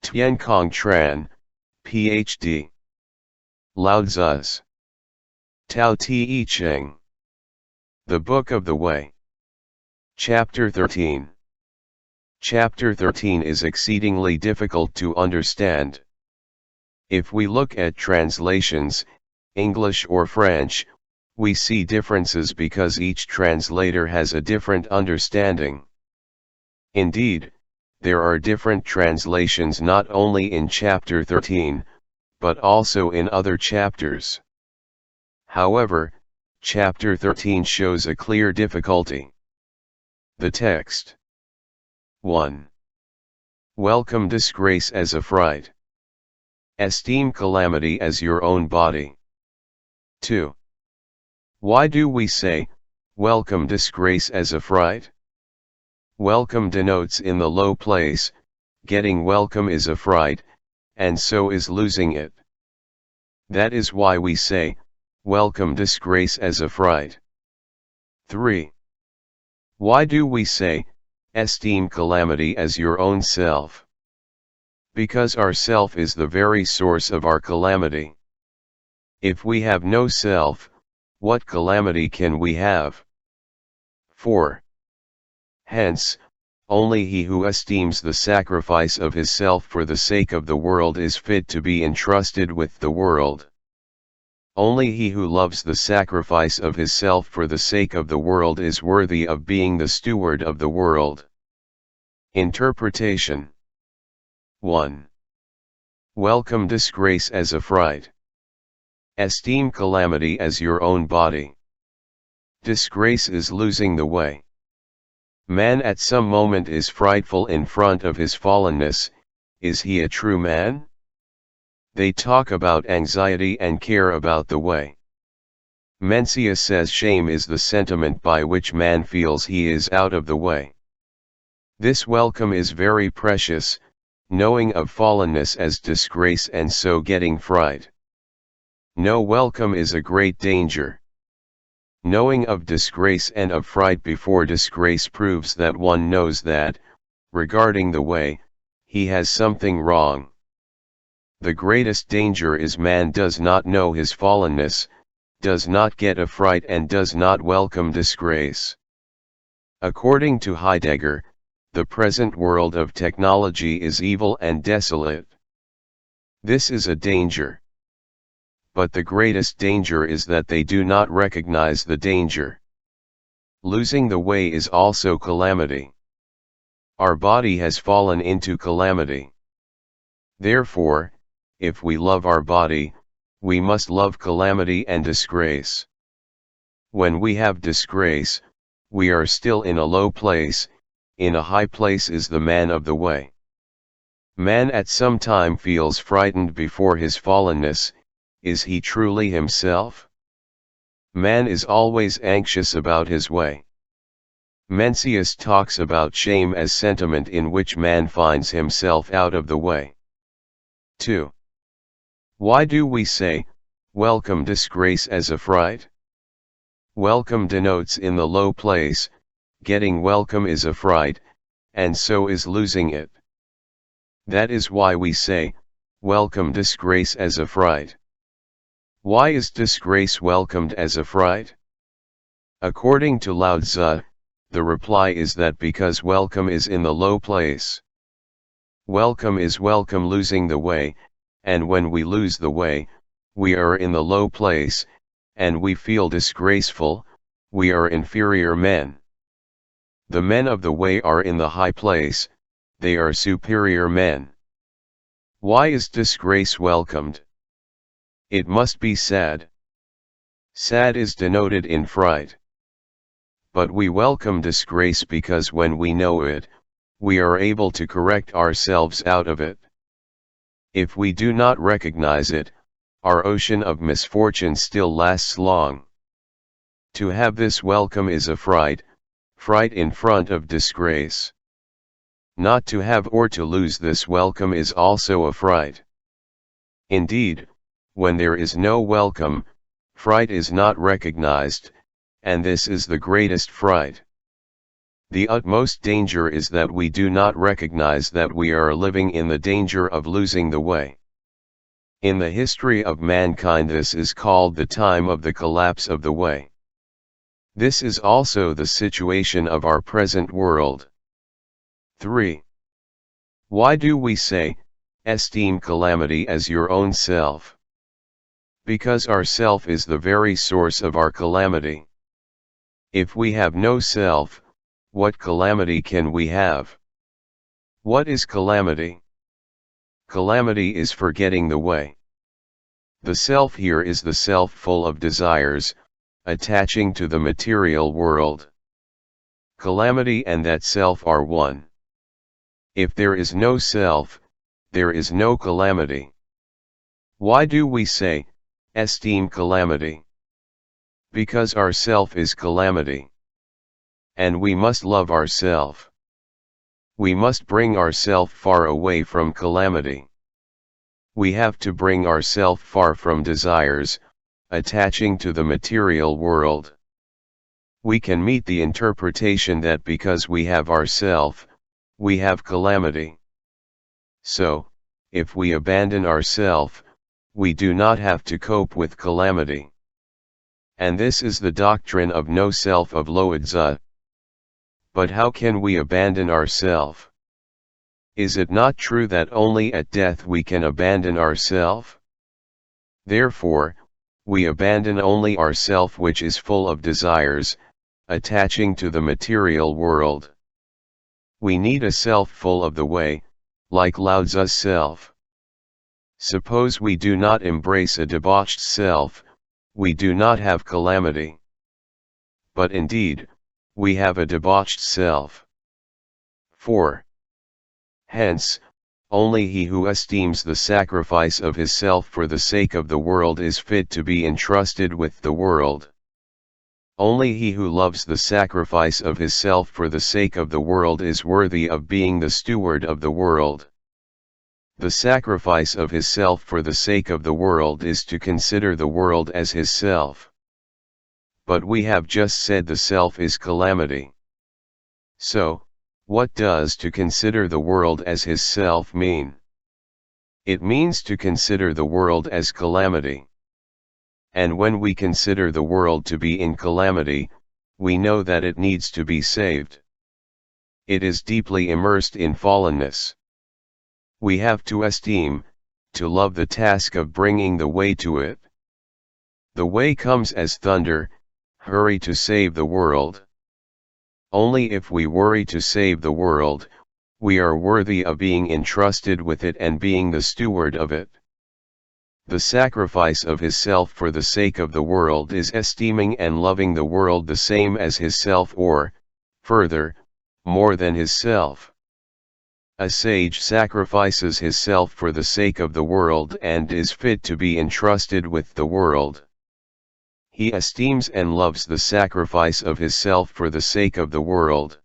Tien Cong Tran, Ph.D. Lao Tzu's Tao Te Ching. The Book of the Way. Chapter 13. Chapter 13 is exceedingly difficult to understand. If we look at translations, English or French, we see differences because each translator has a different understanding. Indeed, there are different translations not only in Chapter 13, but also in other chapters. However, Chapter 13 shows a clear difficulty. The text. 1. Welcome disgrace as a fright. Esteem calamity as your own body. 2. Why do we say, welcome disgrace as a fright? Welcome denotes in the low place, getting welcome is a fright, and so is losing it. That is why we say, welcome disgrace as a fright. 3. Why do we say, esteem calamity as your own self? Because our self is the very source of our calamity. If we have no self, what calamity can we have? 4. Hence, only he who esteems the sacrifice of his self for the sake of the world is fit to be entrusted with the world. Only he who loves the sacrifice of his self for the sake of the world is worthy of being the steward of the world. Interpretation. 1. Welcome disgrace as a fright. Esteem calamity as your own body. Disgrace is losing the way. Man at some moment is frightful in front of his fallenness. Is he a true man? They talk about anxiety and care about the way. Mencius says shame is the sentiment by which man feels he is out of the way. This welcome is very precious, knowing of fallenness as disgrace and so getting fright. No welcome is a great danger. Knowing of disgrace and of fright before disgrace proves that one knows that, regarding the way, he has something wrong. The greatest danger is man does not know his fallenness, does not get a fright and does not welcome disgrace. According to Heidegger, the present world of technology is evil and desolate. This is a danger. But the greatest danger is that they do not recognize the danger. Losing the way is also calamity. Our body has fallen into calamity. Therefore, if we love our body, we must love calamity and disgrace. When we have disgrace, we are still in a low place, in a high place is the man of the way. Man at some time feels frightened before his fallenness. Is he truly himself? Man is always anxious about his way. Mencius talks about shame as sentiment in which man finds himself out of the way. 2. Why do we say, welcome disgrace as a fright? Welcome denotes in the low place, getting welcome is a fright, and so is losing it. That is why we say, welcome disgrace as a fright. Why is disgrace welcomed as a fright? According to Lao Tzu, the reply is that because welcome is in the low place. Welcome is welcome losing the way, and when we lose the way, we are in the low place, and we feel disgraceful, we are inferior men. The men of the way are in the high place, they are superior men. Why is disgrace welcomed? It must be sad. Sad is denoted in fright. But we welcome disgrace because when we know it, we are able to correct ourselves out of it. If we do not recognize it, our ocean of misfortune still lasts long. To have this welcome is a fright, fright in front of disgrace. Not to have or to lose this welcome is also a fright. Indeed, when there is no welcome, fright is not recognized, and this is the greatest fright. The utmost danger is that we do not recognize that we are living in the danger of losing the way. In the history of mankind, this is called the time of the collapse of the way. This is also the situation of our present world. 3. Why do we say, esteem calamity as your own self? Because our self is the very source of our calamity. If we have no self, what calamity can we have? What is calamity? Calamity is forgetting the way. The self here is the self full of desires, attaching to the material world. Calamity and that self are one. If there is no self, there is no calamity. Why do we say, esteem calamity? Because our self is calamity. And we must love ourself. We must bring ourself far away from calamity. We have to bring ourself far from desires, attaching to the material world. We can meet the interpretation that because we have ourself, we have calamity. So, if we abandon ourself, we do not have to cope with calamity. And this is the doctrine of no self of Lao-tzu. But how can we abandon ourself? Is it not true that only at death we can abandon ourself? Therefore, we abandon only ourself which is full of desires, attaching to the material world. We need a self full of the way, like Lao-tzu's self. Suppose we do not embrace a debauched self, we do not have calamity. But indeed, we have a debauched self. 4. Hence, only he who esteems the sacrifice of his self for the sake of the world is fit to be entrusted with the world. Only he who loves the sacrifice of his self for the sake of the world is worthy of being the steward of the world. The sacrifice of his self for the sake of the world is to consider the world as his self. But we have just said the self is calamity. So, what does to consider the world as his self mean? It means to consider the world as calamity. And when we consider the world to be in calamity, we know that it needs to be saved. It is deeply immersed in fallenness. We have to esteem, to love the task of bringing the way to it. The way comes as thunder, hurry to save the world. Only if we worry to save the world, we are worthy of being entrusted with it and being the steward of it. The sacrifice of his self for the sake of the world is esteeming and loving the world the same as his self or, further, more than his self. A sage sacrifices his self for the sake of the world and is fit to be entrusted with the world. He esteems and loves the sacrifice of his self for the sake of the world.